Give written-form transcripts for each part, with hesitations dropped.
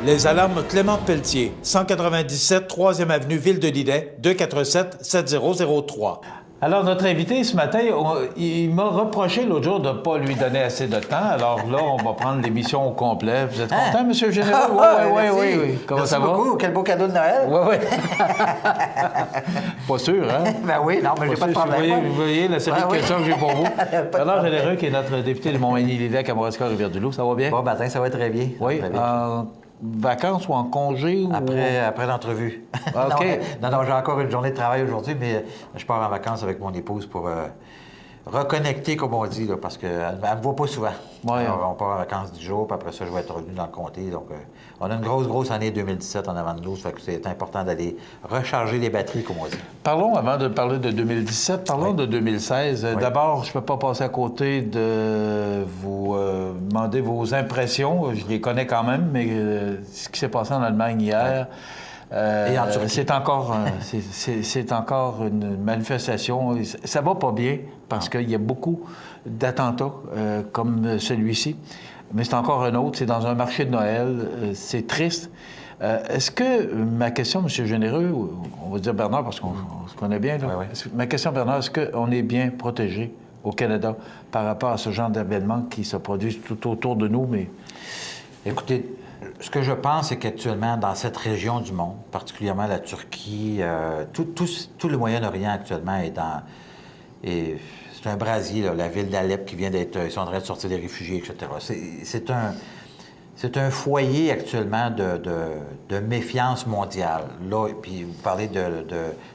Les alarmes Clément Pelletier, 197 3e avenue Ville de Lillet, 247-7003. Alors, notre invité ce matin, il m'a reproché l'autre jour de ne pas lui donner assez de temps. Alors là, on va prendre l'émission au complet. Vous êtes content, M. le Général? Oui. Comment merci ça va? Beaucoup. Quel beau cadeau de Noël. Oui. Pas sûr, hein? Ben oui, non, mais j'ai pas de problème. Vous voyez la série de questions que j'ai pour vous. Alors, Généreux, qui est notre député de Montmagny-Lillet, Kamouraska, Rivière-du-Loup, ça va bien? Bon matin, ça va très bien. Oui. Très bien. Vacances ou en congé? Après l'entrevue. OK. non, j'ai encore une journée de travail aujourd'hui, mais je pars en vacances avec mon épouse pour reconnecter, comme on dit, là, parce qu'elle ne me voit pas souvent. Ouais. Alors, on part en vacances 10 jours, puis après ça, je vais être revenu dans le comté. Donc, on a une grosse année 2017 en avant de nous, ça fait que c'est important d'aller recharger les batteries, comme on dit. Parlons, avant de parler de 2017, parlons de 2016. Oui. D'abord, je ne peux pas passer à côté de vous demander vos impressions. Je les connais quand même, mais ce qui s'est passé en Allemagne hier... Et en Turquie. C'est encore une manifestation. Ça va pas bien parce qu'il y a beaucoup d'attentats comme celui-ci. Mais c'est encore un autre. C'est dans un marché de Noël. C'est triste. Est-ce que ma question, M. Généreux, on va dire Bernard parce qu'on se connaît bien, là. Oui. Ma question, Bernard, est-ce qu'on est bien protégé au Canada par rapport à ce genre d'événements qui se produisent tout autour de nous? Mais écoutez, ce que je pense, c'est qu'actuellement, dans cette région du monde, particulièrement la Turquie, tout le Moyen-Orient actuellement est dans... c'est un brasier, là, la ville d'Alep qui vient d'être... Ils sont en train de sortir des réfugiés, etc. C'est un foyer actuellement de méfiance mondiale. Là, puis vous parlez de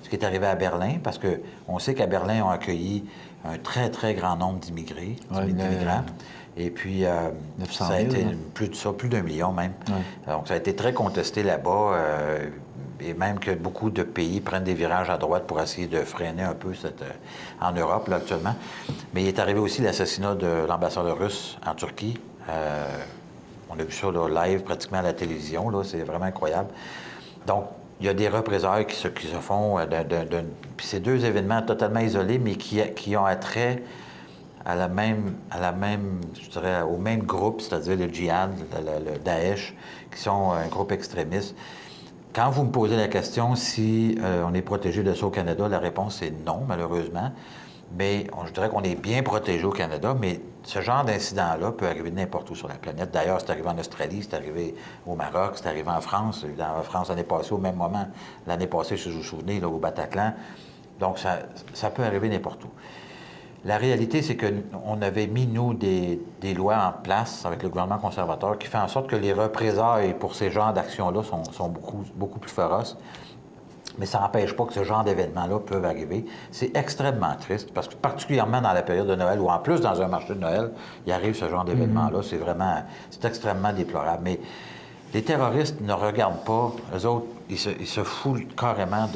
ce qui est arrivé à Berlin, parce qu'on sait qu'à Berlin, on a accueilli un très, très grand nombre d'immigrés, d'immigrants. Et puis, ça a été plus d'1 million même. Ouais. Donc, ça a été très contesté là-bas. Et même que beaucoup de pays prennent des virages à droite pour essayer de freiner un peu en Europe, là, actuellement. Mais il est arrivé aussi l'assassinat de l'ambassadeur russe en Turquie. On a vu ça là, live pratiquement à la télévision. Là, c'est vraiment incroyable. Donc, il y a des représailles qui se font. Puis c'est deux événements totalement isolés, mais qui ont attrait à la même, je dirais, au même groupe, c'est-à-dire le djihad, le Daesh, qui sont un groupe extrémiste. Quand vous me posez la question si on est protégé de ça au Canada, la réponse est non, malheureusement. Mais je dirais qu'on est bien protégé au Canada, mais ce genre d'incident-là peut arriver n'importe où sur la planète. D'ailleurs, c'est arrivé en Australie, c'est arrivé au Maroc, c'est arrivé en France. En France, l'année passée, au même moment, l'année passée, si vous vous souvenez, là, au Bataclan. Donc, ça peut arriver n'importe où. La réalité, c'est qu'on avait mis, nous, des lois en place avec le gouvernement conservateur qui fait en sorte que les représailles pour ces genres d'actions-là sont beaucoup plus féroces. Mais ça n'empêche pas que ce genre d'événements-là peuvent arriver. C'est extrêmement triste, parce que particulièrement dans la période de Noël, ou en plus dans un marché de Noël, il arrive ce genre d'événements-là. C'est extrêmement déplorable. Mais les terroristes ne regardent pas, eux autres, ils se foutent carrément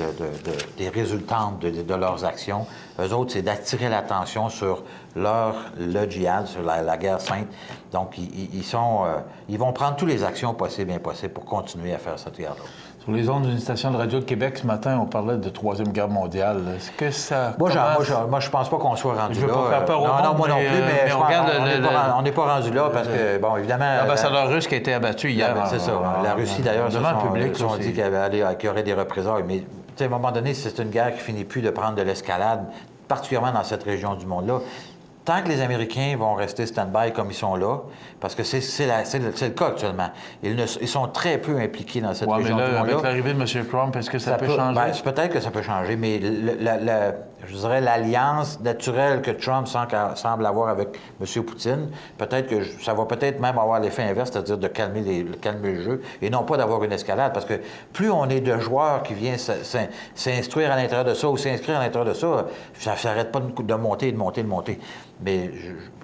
des résultats de leurs actions. Eux autres, c'est d'attirer l'attention sur le djihad, sur la guerre sainte. Donc, ils vont prendre toutes les actions possibles et impossibles pour continuer à faire cette guerre-là. Sur les ondes d'une station de radio de Québec, ce matin, on parlait de Troisième Guerre mondiale. Est-ce que ça... Moi, je pense pas qu'on soit rendu là. Je veux pas faire peur au monde, non, moi non plus, mais on n'est pas rendu là parce que, bon, évidemment... L'ambassadeur russe qui a été abattu hier. C'est ça. La Russie, d'ailleurs, devant le public, ils ont dit qu'il y aurait des représailles. Mais, à un moment donné, c'est une guerre qui finit plus de prendre de l'escalade, particulièrement dans cette région du monde-là. Tant que les Américains vont rester stand-by comme ils sont là, parce que c'est le cas actuellement, ils sont très peu impliqués dans cette région du monde-là. Avec l'arrivée de M. Trump, est-ce que ça peut changer? Peut-être que ça peut changer, mais je dirais l'alliance naturelle que Trump semble avoir avec M. Poutine, peut-être que ça va peut-être même avoir l'effet inverse, c'est-à-dire de calmer le jeu, et non pas d'avoir une escalade, parce que plus on est de joueurs qui viennent s'instruire à l'intérieur de ça ou s'inscrire à l'intérieur de ça, ça n'arrête pas de monter, de monter, de monter. Mais,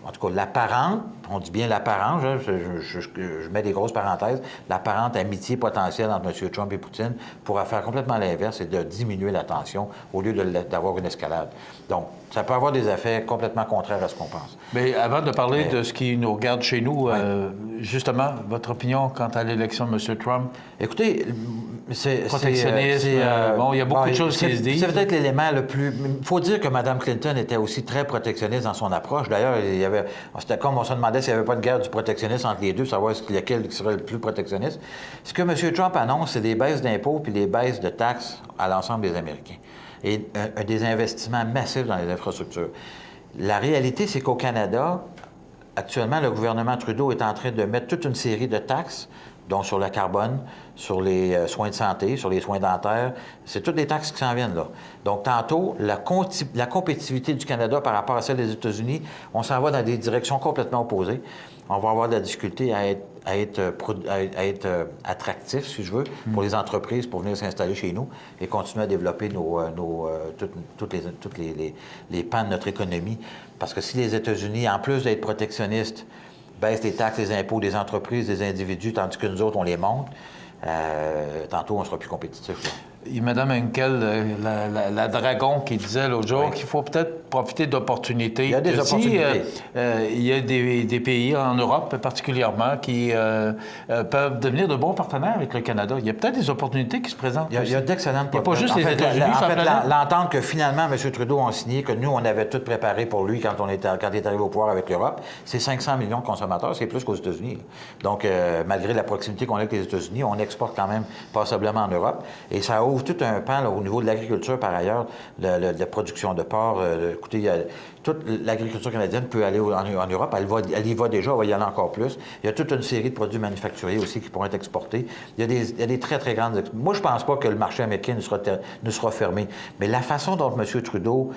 en tout cas, l'apparente, on dit bien l'apparente, je mets des grosses parenthèses, l'apparente amitié potentielle entre M. Trump et Poutine pourra faire complètement l'inverse et de diminuer la tension au lieu d'avoir une escalade. Donc, ça peut avoir des effets complètement contraires à ce qu'on pense. Mais avant de parler de ce qui nous regarde chez nous, justement, votre opinion quant à l'élection de M. Trump? Écoutez, protectionnisme. Bon, il y a beaucoup de choses qui se disent. C'est peut-être l'élément le plus... Il faut dire que Mme Clinton était aussi très protectionniste dans son approche. D'ailleurs, c'était comme on se demandait s'il n'y avait pas de guerre du protectionnisme entre les deux, savoir lequel serait le plus protectionniste. Ce que M. Trump annonce, c'est des baisses d'impôts puis des baisses de taxes à l'ensemble des Américains. Et des investissements massifs dans les infrastructures. La réalité, c'est qu'au Canada, actuellement, le gouvernement Trudeau est en train de mettre toute une série de taxes, donc sur le carbone, sur les soins de santé, sur les soins dentaires. C'est toutes des taxes qui s'en viennent là. Donc, tantôt, la compétitivité du Canada par rapport à celle des États-Unis, on s'en va dans des directions complètement opposées. On va avoir de la difficulté à être attractif, si je veux, pour les entreprises pour venir s'installer chez nous et continuer à développer toutes les pans de notre économie. Parce que si les États-Unis, en plus d'être protectionnistes, baissent les taxes, les impôts des entreprises, des individus, tandis que nous autres, on les monte, tantôt, on sera plus compétitif. Là. Et Mme Henkel, la dragon, qui disait l'autre jour qu'il faut peut-être profiter d'opportunités. Il y a des opportunités. Il y a des pays en Europe particulièrement qui peuvent devenir de bons partenaires avec le Canada. Il y a peut-être des opportunités qui se présentent. Il y a d'excellentes opportunités. Il n'y a pas juste les États-Unis. En fait, l'entente que finalement M. Trudeau a signé, que nous, on avait tout préparé pour lui quand il est arrivé au pouvoir avec l'Europe, c'est 500 millions de consommateurs, c'est plus qu'aux États-Unis. Donc, malgré la proximité qu'on a avec les États-Unis, on exporte quand même passablement en Europe. Et ça ouvre tout un pan là, au niveau de l'agriculture, par ailleurs, de production de porc. Écoutez, toute l'agriculture canadienne peut aller en Europe. Elle y va déjà, elle va y aller encore plus. Il y a toute une série de produits manufacturiers aussi qui pourront être exportés. Il y a des très, très grandes... Moi, je ne pense pas que le marché américain ne sera fermé. Mais la façon dont M. Trudeau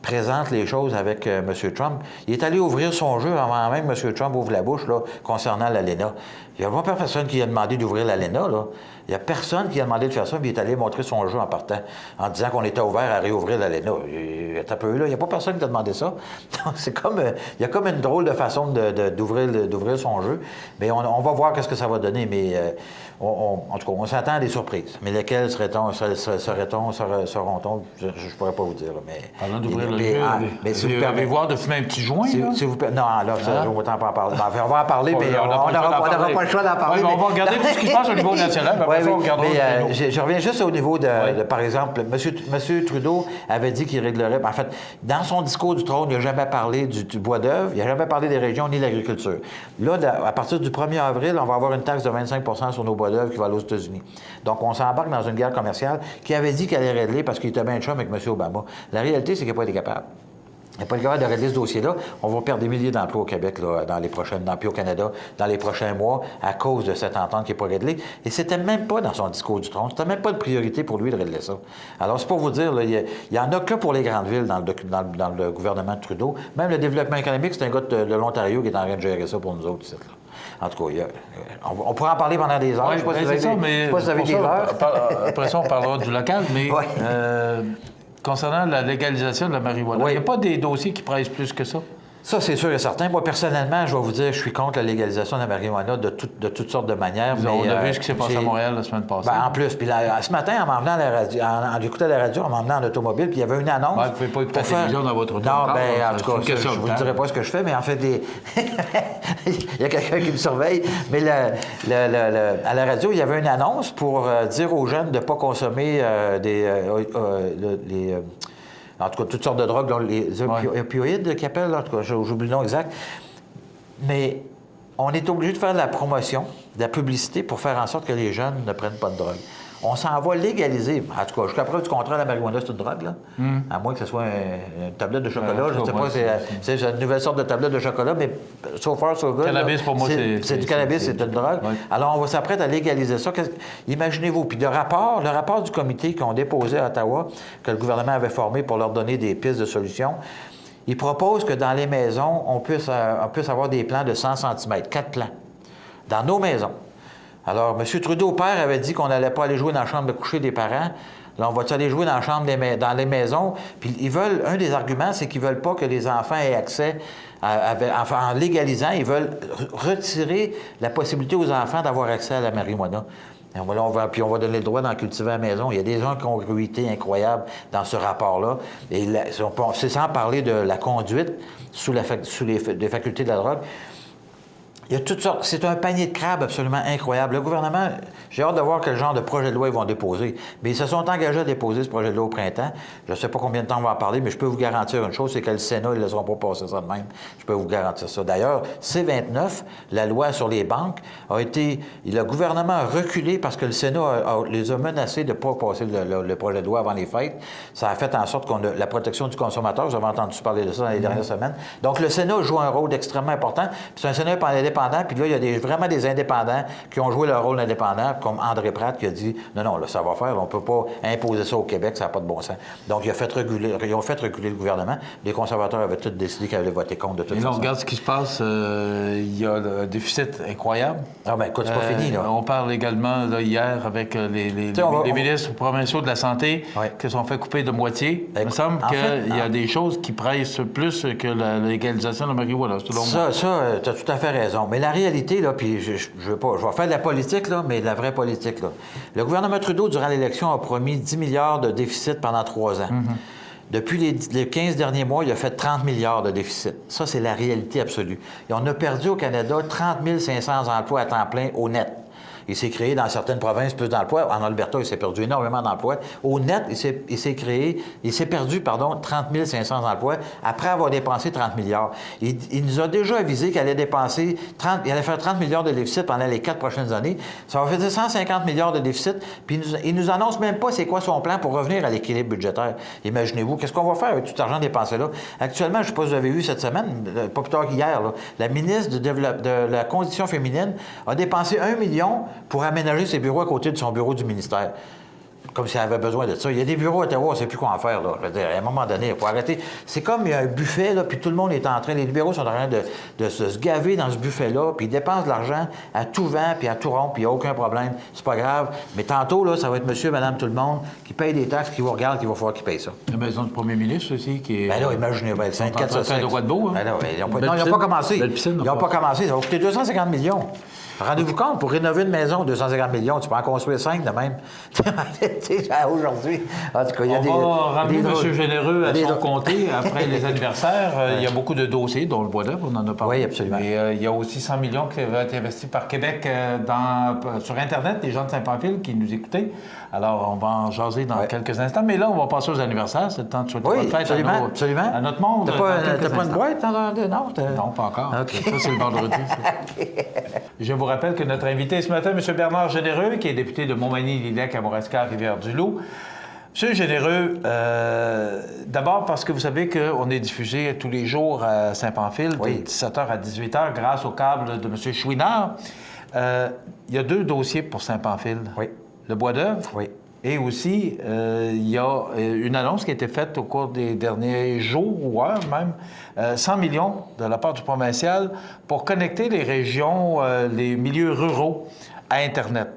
présente les choses avec M. Trump, il est allé ouvrir son jeu avant même que M. Trump ouvre la bouche là, concernant l'ALENA. Il n'y a pas personne qui a demandé d'ouvrir l'ALENA, là. Il n'y a personne qui a demandé de faire ça, puis il est allé montrer son jeu en partant, en disant qu'on était ouvert à réouvrir l'ALENA. Il n'y a pas personne qui a demandé ça. C'est comme... il y a comme une drôle de façon d'ouvrir son jeu. Mais on va voir ce que ça va donner. Mais en tout cas, on s'attend à des surprises. Mais lesquelles seront-on? Je ne pourrais pas vous dire. Mais, parlant d'ouvrir le jeu, mais si vous pouvez voir de fumer un petit joint, là? Non, là, je ne autant pas en parler. Enfin, on va en parler, mais on n'aura pas le choix d'en parler. On va regarder tout ce qui se passe au niveau national. Je reviens juste au niveau de par exemple, M. Trudeau avait dit qu'il réglerait... En fait, dans son discours du trône, il n'a jamais parlé du bois d'œuvre, il n'a jamais parlé des régions ni de l'agriculture. Là, à partir du 1er avril, on va avoir une taxe de 25 sur nos bois d'œuvre qui va aller aux États-Unis. Donc, on s'embarque dans une guerre commerciale qui avait dit qu'elle allait régler parce qu'il était bien chum avec M. Obama. La réalité, c'est qu'il n'a pas été capable. Il n'y a pas le capable de régler ce dossier-là. On va perdre des milliers d'emplois au Québec, là, puis au Canada, dans les prochains mois, à cause de cette entente qui n'est pas réglée. Et c'était même pas dans son discours du trône. C'était même pas une priorité pour lui de régler ça. Alors, c'est pour vous dire, là, il n'y en a que pour les grandes villes dans le gouvernement de Trudeau. Même le développement économique, c'est un gars de l'Ontario qui est en train de gérer ça pour nous autres, ici, là. En tout cas, on pourra en parler pendant des heures. Oui, je ne sais pas si vous avez des heures. Après ça, on parlera du local, mais... concernant la légalisation de la marijuana, il n'y a pas des dossiers qui pressent plus que ça? Ça, c'est sûr et certain. Moi, personnellement, je vais vous dire, je suis contre la légalisation de la marijuana de toutes sortes de manières. On a vu ce qui s'est passé à Montréal la semaine passée. En plus. Puis ce matin, en m'en venant à la radio, en écoutant la radio, en m'en venant en automobile, puis il y avait une annonce. Vous ne pouvez pas écouter la télévision dans votre auto. Non, bien, en tout cas, je ne vous dirai pas ce que je fais, mais en fait, il y a quelqu'un qui me surveille. Mais à la radio, il y avait une annonce pour dire aux jeunes de ne pas consommer en tout cas, toutes sortes de drogues, les opioïdes qu'ils appellent, en tout cas, j'oublie le nom exact. Mais on est obligé de faire de la promotion, de la publicité pour faire en sorte que les jeunes ne prennent pas de drogue. On s'en va légaliser. En tout cas, jusqu'à preuve du contraire, la marijuana, c'est une drogue, là. À moins que ce soit une tablette de chocolat. Je ne sais pas, c'est une nouvelle sorte de tablette de chocolat, mais so far, so good. Cannabis, pour moi, c'est du cannabis, c'est une drogue. Oui. Alors, on va s'apprêter à légaliser ça. Imaginez-vous. Puis le rapport du comité qu'on déposé à Ottawa, que le gouvernement avait formé pour leur donner des pistes de solutions, il propose que dans les maisons, on puisse avoir des plans de 100 cm, 4 plans, dans nos maisons. Alors, M. Trudeau, père, avait dit qu'on n'allait pas aller jouer dans la chambre de coucher des parents. Là, on va aller jouer dans les maisons? Puis un des arguments, c'est qu'ils ne veulent pas que les enfants aient accès, en légalisant, ils veulent retirer la possibilité aux enfants d'avoir accès à la marijuana. Puis on va donner le droit d'en cultiver à la maison. Il y a des incongruités incroyables dans ce rapport-là. Et c'est sans parler de la conduite sous les facultés de la drogue. Il y a toutes sortes. C'est un panier de crabes absolument incroyable. Le gouvernement, j'ai hâte de voir quel genre de projet de loi ils vont déposer. Mais ils se sont engagés à déposer ce projet de loi au printemps. Je ne sais pas combien de temps on va en parler, mais je peux vous garantir une chose, c'est que le Sénat, ils ne laisseront pas passer ça de même. Je peux vous garantir ça. D'ailleurs, C-29, la loi sur les banques, le gouvernement a reculé parce que le Sénat les a menacés de ne pas passer le projet de loi avant les fêtes. Ça a fait en sorte qu'on a la protection du consommateur. Vous avez entendu parler de ça dans les dernières semaines. Donc, le Sénat joue un rôle extrêmement important. Puis c'est un Sénat indépendant. Puis là, il y a vraiment des indépendants qui ont joué leur rôle d'indépendant, comme André Pratt qui a dit non, là, ça va faire, on ne peut pas imposer ça au Québec, ça n'a pas de bon sens. Donc, ils ont fait reculer le gouvernement. Les conservateurs avaient tous décidé qu'ils allaient voter contre de toute façon. Et là, on regarde ce qui se passe. Il y a un déficit incroyable. Ah, bien, écoute, c'est pas fini, là. On parle également, là, hier, avec les ministres provinciaux de la Santé qui se sont fait couper de moitié. Il me semble qu'il y a des choses qui pressent plus que la légalisation de la marijuana, selon moi. Ça, tu as tout à fait raison. Mais la réalité, là, puis je vais faire de la politique, là, mais de la vraie politique, là. Le gouvernement Trudeau, durant l'élection, a promis 10 milliards de déficit pendant 3 ans. Depuis les 15 derniers mois, il a fait 30 milliards de déficit. Ça, c'est la réalité absolue. Et on a perdu au Canada 30 500 emplois à temps plein au net. Il s'est créé dans certaines provinces plus d'emplois. En Alberta, il s'est perdu énormément d'emplois. Au net, il s'est perdu 30 500 emplois après avoir dépensé 30 milliards. Il nous a déjà avisé qu'il allait dépenser il allait faire 30 milliards de déficit pendant les 4 prochaines années. Ça va faire 150 milliards de déficit. Puis il nous annonce même pas c'est quoi son plan pour revenir à l'équilibre budgétaire. Imaginez-vous, qu'est-ce qu'on va faire avec tout cet argent dépensé là? Actuellement, je ne sais pas si vous avez vu cette semaine, pas plus tard qu'hier, la ministre de la Condition féminine a dépensé 1 million pour aménager ses bureaux à côté de son bureau du ministère. Comme si elle avait besoin de ça. Il y a des bureaux à Ottawa, on ne sait plus quoi en faire, là. Je veux dire, à un moment donné, il faut arrêter. C'est comme il y a un buffet, là, puis tout le monde est en train, les bureaux sont en train de se gaver dans ce buffet-là, puis ils dépensent de l'argent à tout vent, puis à tout rond, puis il n'y a aucun problème. C'est pas grave. Mais tantôt, là, ça va être monsieur, madame, tout le monde qui paye des taxes, qui vous regarde, qui va falloir qu'ils payent ça. La maison du premier ministre aussi, qui est... Ben là, imaginez, le syndicat de ça. de quoi de beau, hein? Ben là, ils n'ont pas commencé. Ils n'ont pas commencé. Ça va coûter 250 millions. Rendez-vous compte, pour rénover une maison, 250 millions, tu peux en construire 5 de même. Aujourd'hui. En tout cas, il y a On va ramener M. Généreux à son comté après les anniversaires. Il y a beaucoup de dossiers, dont le bois d'œuvre, on en a parlé. Oui, absolument. Et il y a aussi 100 millions qui vont être investis par Québec sur Internet, les gens de Saint-Pamphile qui nous écoutaient. Alors, on va en jaser dans quelques instants. Mais là, on va passer aux anniversaires. C'est le temps de souhaiter bonne fête à notre monde. T'as pas une boîte? Non, pas encore. Okay. Ça, c'est le vendredi. Je vous rappelle que notre invité ce matin, M. Bernard Généreux, qui est député de Montmagny-Lillet, Kamouraska, Rivière-du-Loup. M. Généreux, d'abord parce que vous savez qu'on est diffusé tous les jours à Saint-Pamphile, de 17h à 18h, grâce au câble de M. Chouinard. Il y a 2 dossiers pour Saint-Pamphile. Oui. Le bois d'œuvre. Oui. Et aussi, il y a une annonce qui a été faite au cours des derniers jours ou heures même, 100 millions de la part du provincial pour connecter les régions, les milieux ruraux à Internet.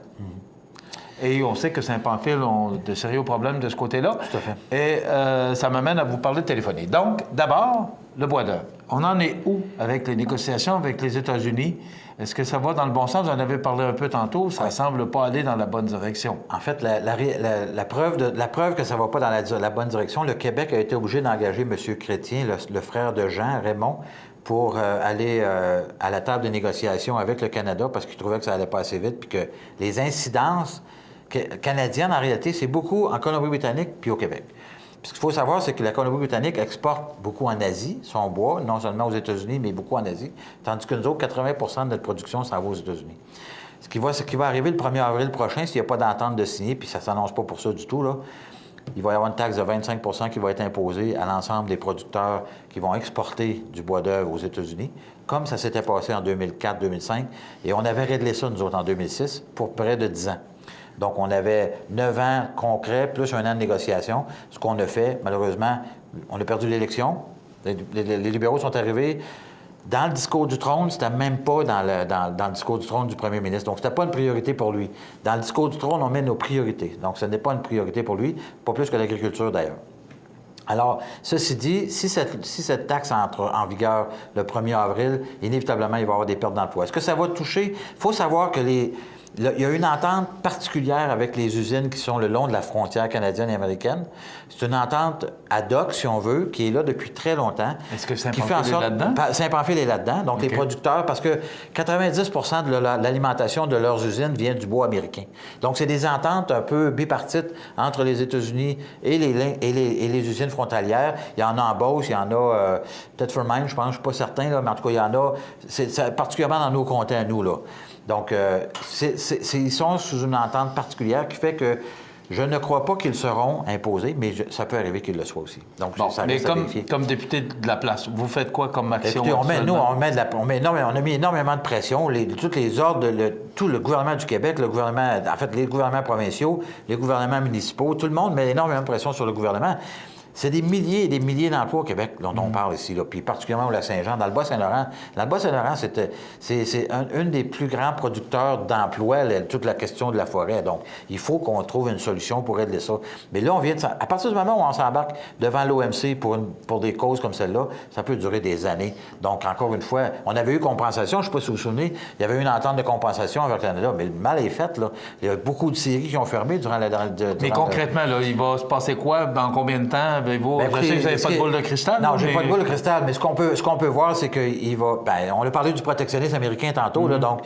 Et on sait que Saint-Pamphile ont de sérieux problèmes de ce côté-là. Tout à fait. Et ça m'amène à vous parler de téléphonie. Donc, d'abord, le bois d'œuvre. On en est où avec les négociations avec les États-Unis? Est-ce que ça va dans le bon sens? Vous en avez parlé un peu tantôt. Ça ne semble pas aller dans la bonne direction. En fait, la preuve que ça ne va pas dans la bonne direction, le Québec a été obligé d'engager M. Chrétien, le frère de Jean, Raymond, pour aller à la table de négociation avec le Canada parce qu'il trouvait que ça n'allait pas assez vite puis que les incidences canadiennes, en réalité, c'est beaucoup en Colombie-Britannique puis au Québec. Puis ce qu'il faut savoir, c'est que la Colombie-Britannique exporte beaucoup en Asie, son bois, non seulement aux États-Unis, mais beaucoup en Asie, tandis que nous autres, 80 de notre production s'en va aux États-Unis. Ce qui va arriver le 1er avril prochain, s'il n'y a pas d'entente de signer, puis ça ne s'annonce pas pour ça du tout, là, il va y avoir une taxe de 25 qui va être imposée à l'ensemble des producteurs qui vont exporter du bois d'œuvre aux États-Unis, comme ça s'était passé en 2004-2005, et on avait réglé ça, nous autres, en 2006, pour près de 10 ans. Donc, on avait 9 ans concrets, plus 1 an de négociation. Ce qu'on a fait, malheureusement, on a perdu l'élection. Les libéraux sont arrivés. Dans le discours du trône, c'était même pas dans le discours du trône du premier ministre. Donc, c'était pas une priorité pour lui. Dans le discours du trône, on met nos priorités. Donc, ce n'est pas une priorité pour lui, pas plus que l'agriculture, d'ailleurs. Alors, ceci dit, si cette taxe entre en vigueur le 1er avril, inévitablement, il va y avoir des pertes d'emploi. Est-ce que ça va toucher? Il faut savoir que il y a une entente particulière avec les usines qui sont le long de la frontière canadienne et américaine. C'est une entente ad hoc, si on veut, qui est là depuis très longtemps. Est-ce que Saint-Pamphile est là-dedans? Saint-Pamphile est là-dedans. Donc, les producteurs, parce que 90 de l'alimentation de leurs usines vient du bois américain. Donc, c'est des ententes un peu bipartites entre les États-Unis et les usines frontalières. Il y en a en Beauce, il y en a peut-être Fermine, je pense, je ne suis pas certain, là, mais en tout cas, il y en a, particulièrement dans nos comtés à nous, là. Donc, ils sont sous une entente particulière qui fait que je ne crois pas qu'ils seront imposés, mais ça peut arriver qu'ils le soient aussi. Donc, ça mais reste à vérifier. Comme député de la place, vous faites quoi comme action? Écoutez, on a mis énormément de pression. Tous les ordres, tout le gouvernement du Québec, les gouvernements provinciaux, les gouvernements municipaux, tout le monde met énormément de pression sur le gouvernement. C'est des milliers et des milliers d'emplois au Québec dont on parle ici, là, puis particulièrement au Lac-Saint-Jean. Dans le Bas-Saint-Laurent, c'est un des plus grands producteurs d'emplois, toute la question de la forêt. Donc, il faut qu'on trouve une solution pour régler ça. Mais là, à partir du moment où on s'embarque devant l'OMC pour des causes comme celle-là, ça peut durer des années. Donc, encore une fois, on avait eu compensation, je ne sais pas si vous vous souvenez, il y avait eu une entente de compensation avec le Canada, mais le mal est fait, là. Il y a beaucoup de scieries qui ont fermé durant la... Mais concrètement, là, il va se passer quoi? Dans combien de temps? Je sais que vous n'avez pas de boule de cristal. Non, j'ai pas de boule de cristal, mais ce qu'on peut voir, c'est qu'il va... on a parlé du protectionnisme américain tantôt, là, donc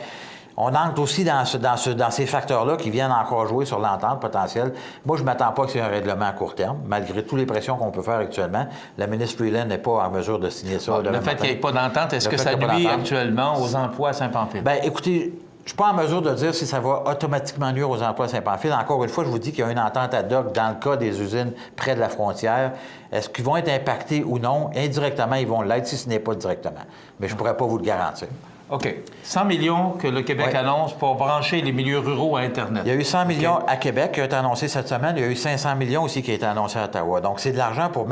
on entre aussi dans ces facteurs-là qui viennent encore jouer sur l'entente potentielle. Moi, je ne m'attends pas que c'est un règlement à court terme, malgré toutes les pressions qu'on peut faire actuellement. La ministre Freeland n'est pas en mesure de signer ça. Le fait qu'il n'y ait pas d'entente, est-ce que ça nuit actuellement aux emplois à Saint-Pamphile? Bien, écoutez... Je ne suis pas en mesure de dire si ça va automatiquement nuire aux emplois à Saint-Pamphile. Encore une fois, je vous dis qu'il y a une entente ad hoc dans le cas des usines près de la frontière. Est-ce qu'ils vont être impactés ou non? Indirectement, ils vont l'être si ce n'est pas directement. Mais je ne pourrais pas vous le garantir. OK. 100 millions que le Québec annonce pour brancher les milieux ruraux à Internet. Il y a eu 100 millions à Québec qui a été annoncé cette semaine. Il y a eu 500 millions aussi qui a été annoncé à Ottawa. Donc, c'est de l'argent pour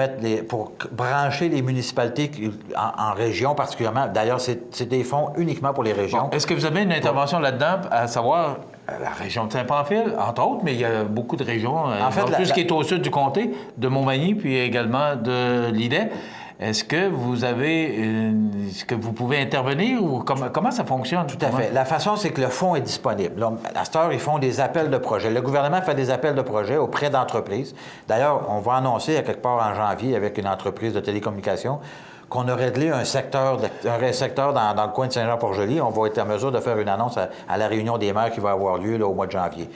brancher les municipalités en région particulièrement. D'ailleurs, c'est des fonds uniquement pour les régions. Est-ce que vous avez une intervention là-dedans, à savoir la région de Saint-Pamphile, entre autres, mais il y a beaucoup de régions, en fait, tout ce qui est au sud du comté, de Montmagny, puis également de Lillet. Est-ce que est-ce que vous pouvez intervenir ou comment ça fonctionne? Tout à fait. La façon, c'est que le fonds est disponible. Là, à cette heure, ils font des appels de projets. Le gouvernement fait des appels de projets auprès d'entreprises. D'ailleurs, on va annoncer à quelque part en janvier avec une entreprise de télécommunications qu'on a réglé un secteur dans le coin de Saint-Jean-Port-Joli. On va être en mesure de faire une annonce à la réunion des maires qui va avoir lieu là, au mois de janvier.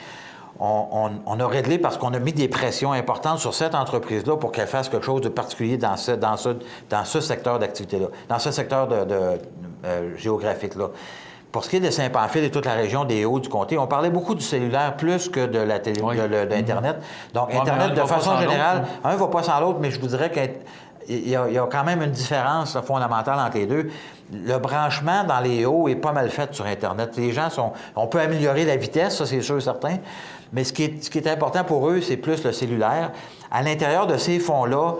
On a réglé parce qu'on a mis des pressions importantes sur cette entreprise-là pour qu'elle fasse quelque chose de particulier dans ce secteur d'activité-là, dans ce secteur géographique-là. Pour ce qui est de Saint-Pamphile et toute la région des Hauts du comté, on parlait beaucoup du cellulaire plus que de la télé, d'Internet. Donc, Internet, de façon générale, un ne va pas sans l'autre, mais je vous dirais qu'il y a quand même une différence fondamentale entre les deux. Le branchement dans les hauts est pas mal fait sur Internet. Les gens on peut améliorer la vitesse, ça c'est sûr et certain, mais ce qui est important pour eux, c'est plus le cellulaire. À l'intérieur de ces fonds-là,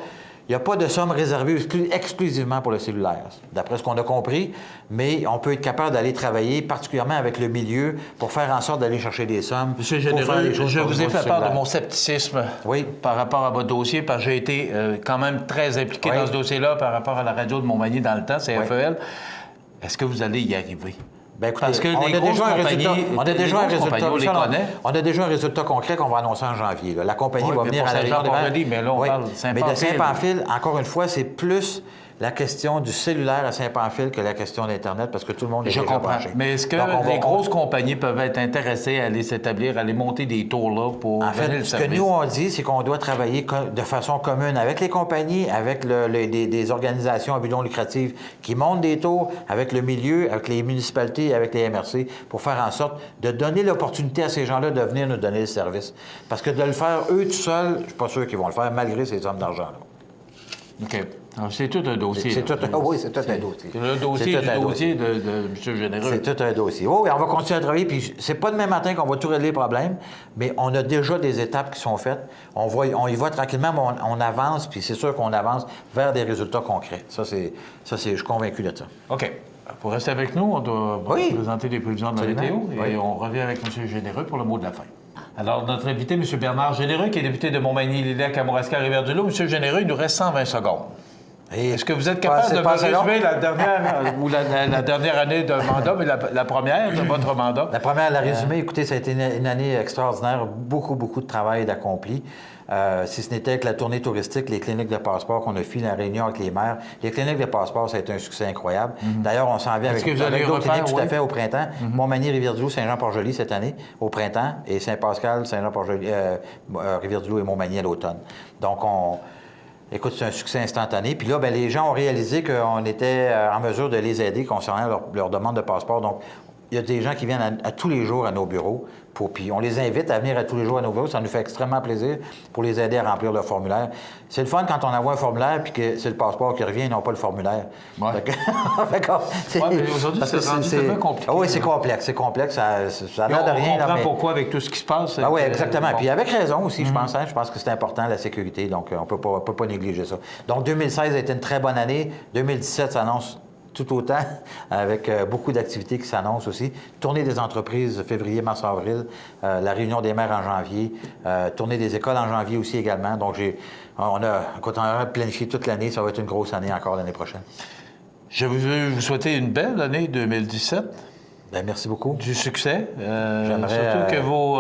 il n'y a pas de somme réservée exclusivement pour le cellulaire, d'après ce qu'on a compris, mais on peut être capable d'aller travailler particulièrement avec le milieu pour faire en sorte d'aller chercher des sommes. Monsieur Généreux, je vous ai fait part de mon scepticisme par rapport à votre dossier, parce que j'ai été quand même très impliqué dans ce dossier-là par rapport à la radio de Montmagny dans le temps, CFEL. Est-ce que vous allez y arriver? Bien, écoutez, parce que on a déjà un résultat concret qu'on va annoncer en janvier. Là. La compagnie va venir à la réunion des mais là, on parle de Saint-Pamphile. Mais de Saint-Pamphile, encore une fois, c'est plus la question du cellulaire à Saint-Pamphile que la question d'Internet, parce que tout le monde est déjà branché. Mais est-ce que les grosses compagnies peuvent être intéressées à aller s'établir, à aller monter des tours là pour en fait, ce que nous, on dit, c'est qu'on doit travailler de façon commune avec les compagnies, avec des organisations à but non lucratif qui montent des tours, avec le milieu, avec les municipalités, avec les MRC, pour faire en sorte de donner l'opportunité à ces gens-là de venir nous donner le service. Parce que de le faire eux tout seuls, je ne suis pas sûr qu'ils vont le faire, malgré ces sommes d'argent-là. OK. Alors, c'est tout un dossier. Oui, c'est tout un dossier. C'est le dossier de M. Généreux. C'est tout un dossier. Oui, on va continuer à travailler. Puis c'est pas demain matin qu'on va tout régler les problèmes, mais on a déjà des étapes qui sont faites. On y va tranquillement, mais on avance, puis c'est sûr qu'on avance vers des résultats concrets. Je suis convaincu de ça. OK. Pour rester avec nous, on doit présenter des prévisions de la météo et on revient avec M. Généreux pour le mot de la fin. Alors, notre invité, M. Bernard Généreux, qui est député de Montmagny-Lillet, Kamouraska, Rivière-du-Loup. M. Généreux, il nous reste 120 secondes. Est-ce que vous êtes capable de me résumer la dernière ou la dernière année de mandat, mais la première de votre mandat? La première, la résumé, écoutez, ça a été une année extraordinaire, beaucoup de travail d'accompli. Si ce n'était que la tournée touristique, les cliniques de passeport qu'on a fait, la réunion avec les maires, les cliniques de passeport, ça a été un succès incroyable. D'ailleurs, on s'en vient avec d'autres cliniques tout à fait au printemps. Montmagny, Rivière-du-Loup, Saint-Jean-Port-Joli cette année, au printemps, et Saint-Pascal, Saint-Jean-Port-Joli, Rivière-du-Loup et Montmagny à l'automne. Donc, écoute, c'est un succès instantané. Puis là, bien, les gens ont réalisé qu'on était en mesure de les aider concernant leur demande de passeport. Donc, il y a des gens qui viennent à tous les jours à nos bureaux. Puis on les invite à venir à tous les jours à nos bureaux. Ça nous fait extrêmement plaisir pour les aider à remplir leur formulaire. C'est le fun quand on envoie un formulaire puis que c'est le passeport qui revient et non pas le formulaire. Ouais. Mais aujourd'hui, c'est tellement compliqué. Oui, c'est complexe. Ça n'a de rien. On comprend pourquoi avec tout ce qui se passe. Oui, exactement. Puis avec raison aussi, je pense. Je pense que c'est important, la sécurité. Donc, on ne peut pas négliger ça. Donc, 2016 a été une très bonne année. 2017 s'annonce tout autant, avec beaucoup d'activités qui s'annoncent aussi. Tournée des entreprises, février, mars, avril. La réunion des maires en janvier. Tournée des écoles en janvier aussi également. Donc, on a planifié toute l'année. Ça va être une grosse année encore l'année prochaine. Je veux vous souhaiter une belle année 2017. Bien, merci beaucoup. Du succès. J'aimerais surtout que vos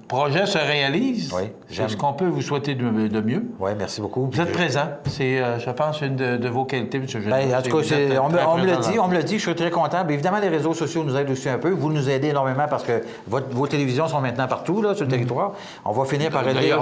projets se réalisent. Oui. C'est ce qu'on peut vous souhaiter de mieux. Oui, merci beaucoup. Vous êtes présent. C'est, je pense, une de vos qualités, M. Général. Bien, en tout cas, on me le dit, je suis très content. Bien, évidemment, les réseaux sociaux nous aident aussi un peu. Vous nous aidez énormément parce que vos télévisions sont maintenant partout là, sur le territoire. On va finir par aider.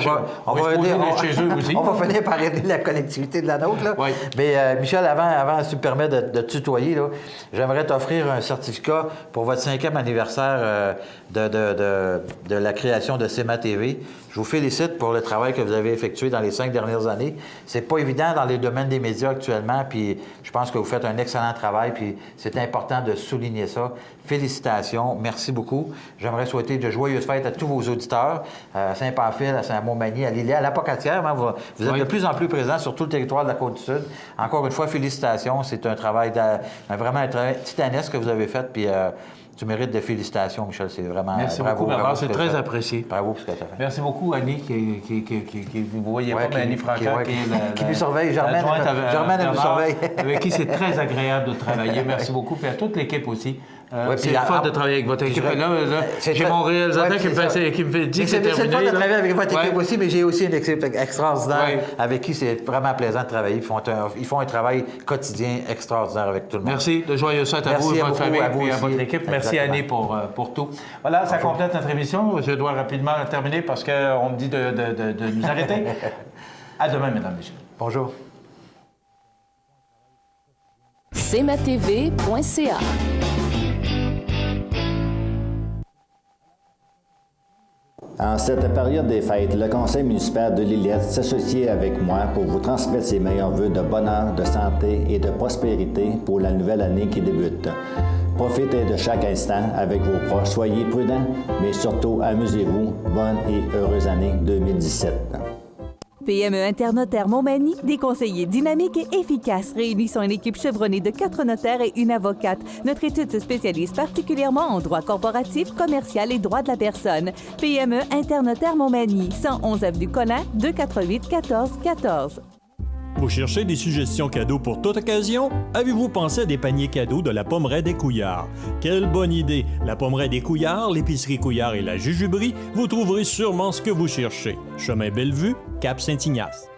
On va finir par aider la connectivité de la nôtre. Là. Oui. Mais Michel, avant, si tu me permets de te tutoyer, là, j'aimerais t'offrir un certificat pour votre 5e anniversaire de la création de CEMA TV. Je vous félicite pour le travail que vous avez effectué dans les 5 dernières années. C'est pas évident dans les domaines des médias actuellement, puis je pense que vous faites un excellent travail, puis c'est important de souligner ça. Félicitations, merci beaucoup. J'aimerais souhaiter de joyeuses fêtes à tous vos auditeurs, à Saint-Pamphile, à Saint-Montmagny, à Lilian, à l'Apocatière. Hein, vous êtes de plus en plus présents sur tout le territoire de la Côte-du-Sud. Encore une fois, félicitations. C'est un travail, vraiment un travail titanesque que vous avez fait, puis tu mérites des félicitations, Michel. C'est vraiment... Merci bravo, beaucoup, bravo, c'est très apprécié. Bravo pour ce que tu as fait. Merci beaucoup, Annie, vous ne voyez pas, mais Annie Franca, qui nous surveille. Germaine, elle nous surveille. Avec qui c'est très agréable de travailler. Merci beaucoup. Puis à toute l'équipe aussi. C'est le fun de travailler avec votre équipe. Là, j'ai mon réalisateur qui me dit que c'est terminé. C'est le fun de travailler avec votre équipe aussi, mais j'ai aussi une équipe extraordinaire avec qui c'est vraiment plaisant de travailler. Ils font un travail quotidien extraordinaire avec tout le monde. Merci. De joyeuses fêtes à vous et à votre famille et à votre équipe. Merci, Annie, pour tout. Voilà, ça complète notre émission. Je dois rapidement terminer parce qu'on me dit de nous arrêter. À demain, mesdames et messieurs. Bonjour. CEMATV.ca. En cette période des fêtes, le conseil municipal de Lillette s'associe avec moi pour vous transmettre ses meilleurs vœux de bonheur, de santé et de prospérité pour la nouvelle année qui débute. Profitez de chaque instant avec vos proches, soyez prudents, mais surtout amusez-vous. Bonne et heureuse année 2017. PME Internotaire Montmagny, des conseillers dynamiques et efficaces réunissant une équipe chevronnée de 4 notaires et une avocate. Notre étude se spécialise particulièrement en droit corporatif, commercial et droit de la personne. PME Internotaire Montmagny, 111 avenue Collin, 248 14 14. Vous cherchez des suggestions cadeaux pour toute occasion? Avez-vous pensé à des paniers cadeaux de la Pommeraie des Couillards? Quelle bonne idée! La Pommeraie des Couillards, l'épicerie Couillard et la Jujuberi, vous trouverez sûrement ce que vous cherchez. Chemin Bellevue, Cap Saint-Ignace.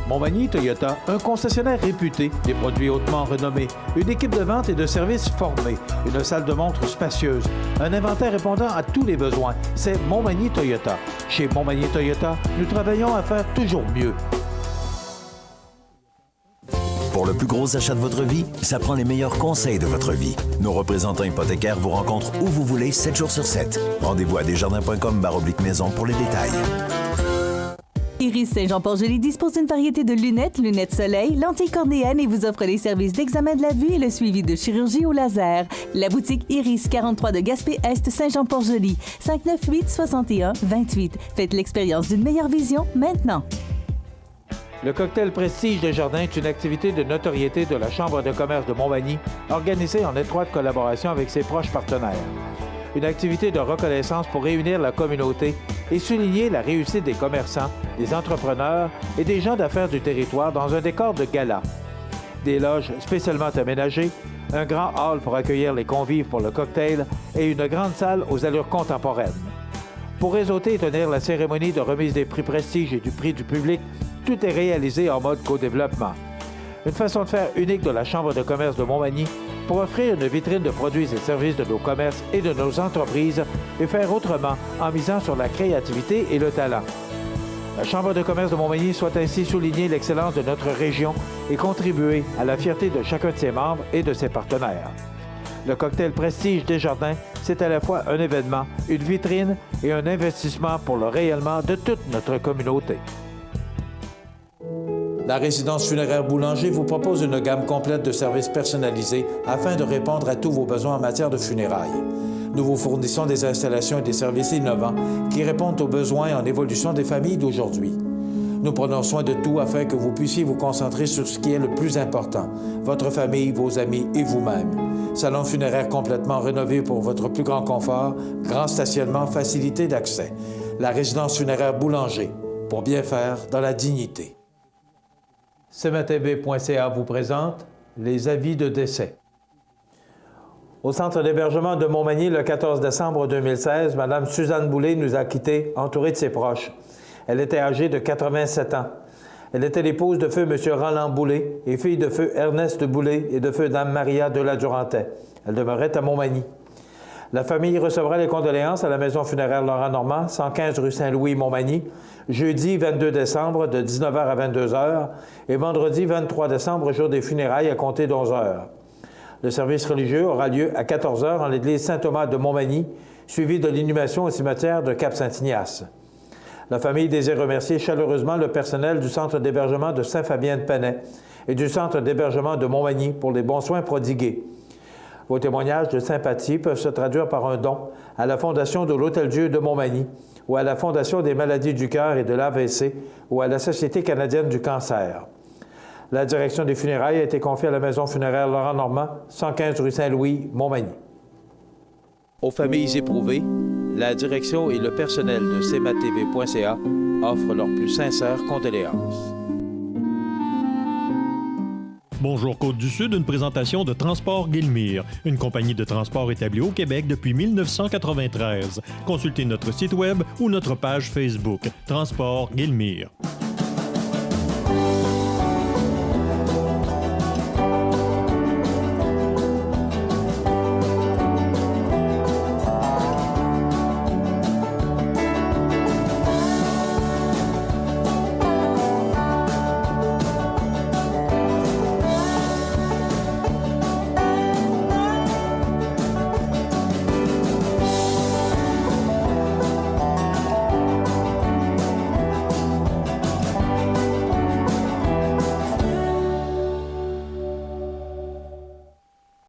Montmagny Toyota, un concessionnaire réputé, des produits hautement renommés, une équipe de vente et de services formée, une salle de montre spacieuse, un inventaire répondant à tous les besoins. C'est Montmagny Toyota. Chez Montmagny Toyota, nous travaillons à faire toujours mieux. Pour le plus gros achat de votre vie, ça prend les meilleurs conseils de votre vie. Nos représentants hypothécaires vous rencontrent où vous voulez, 7 jours sur 7. Rendez-vous à desjardins.com/maison pour les détails. Iris Saint-Jean-Port-Joli dispose d'une variété de lunettes soleil, lentilles cornéennes et vous offre les services d'examen de la vue et le suivi de chirurgie au laser. La boutique Iris, 43 de Gaspé-Est, Saint-Jean-Port-Joli, 598-61-28. Faites l'expérience d'une meilleure vision maintenant. Le cocktail Prestige de Jardin est une activité de notoriété de la Chambre de commerce de Montmagny, organisée en étroite collaboration avec ses proches partenaires. une activité de reconnaissance pour réunir la communauté et souligner la réussite des commerçants, des entrepreneurs et des gens d'affaires du territoire dans un décor de gala. Des loges spécialement aménagées, un grand hall pour accueillir les convives pour le cocktail et une grande salle aux allures contemporaines. Pour réseauter et tenir la cérémonie de remise des prix Prestige et du prix du public, tout est réalisé en mode co-développement. Une façon de faire unique de la Chambre de commerce de Montmagny pour offrir une vitrine de produits et services de nos commerces et de nos entreprises et faire autrement en misant sur la créativité et le talent. La Chambre de commerce de Montmagny souhaite ainsi souligner l'excellence de notre région et contribuer à la fierté de chacun de ses membres et de ses partenaires. Le cocktail Prestige Desjardins, c'est à la fois un événement, une vitrine et un investissement pour le rayonnement de toute notre communauté. La résidence funéraire Boulanger vous propose une gamme complète de services personnalisés afin de répondre à tous vos besoins en matière de funérailles. Nous vous fournissons des installations et des services innovants qui répondent aux besoins en évolution des familles d'aujourd'hui. Nous prenons soin de tout afin que vous puissiez vous concentrer sur ce qui est le plus important, votre famille, vos amis et vous-même. Salon funéraire complètement rénové pour votre plus grand confort, grand stationnement, facilité d'accès. La résidence funéraire Boulanger, pour bien faire dans la dignité. CMATV.ca vous présente les avis de décès. Au centre d'hébergement de Montmagny, le 14 décembre 2016, Mme Suzanne Boulay nous a quittés, entourée de ses proches. Elle était âgée de 87 ans. Elle était l'épouse de feu M. Roland Boulay et fille de feu Ernest Boulay et de feu Dame Maria de la Durantais. Elle demeurait à Montmagny. La famille recevra les condoléances à la maison funéraire Laurent Normand, 115 rue Saint-Louis, Montmagny, jeudi 22 décembre de 19h à 22h et vendredi 23 décembre, jour des funérailles, à compter d'11h. Le service religieux aura lieu à 14h en l'église Saint-Thomas de Montmagny, suivi de l'inhumation au cimetière de Cap-Saint-Ignace. La famille désire remercier chaleureusement le personnel du centre d'hébergement de Saint-Fabien-de-Penay et du centre d'hébergement de Montmagny pour les bons soins prodigués. Vos témoignages de sympathie peuvent se traduire par un don à la Fondation de l'Hôtel-Dieu de Montmagny ou à la Fondation des maladies du cœur et de l'AVC ou à la Société canadienne du cancer. La direction des funérailles a été confiée à la maison funéraire Laurent Normand, 115 rue Saint-Louis, Montmagny. Aux familles éprouvées, la direction et le personnel de CMATV.ca offrent leurs plus sincères condoléances. Bonjour Côte-du-Sud, une présentation de Transport Guillemire, une compagnie de transport établie au Québec depuis 1993. Consultez notre site web ou notre page Facebook, Transport Guillemire.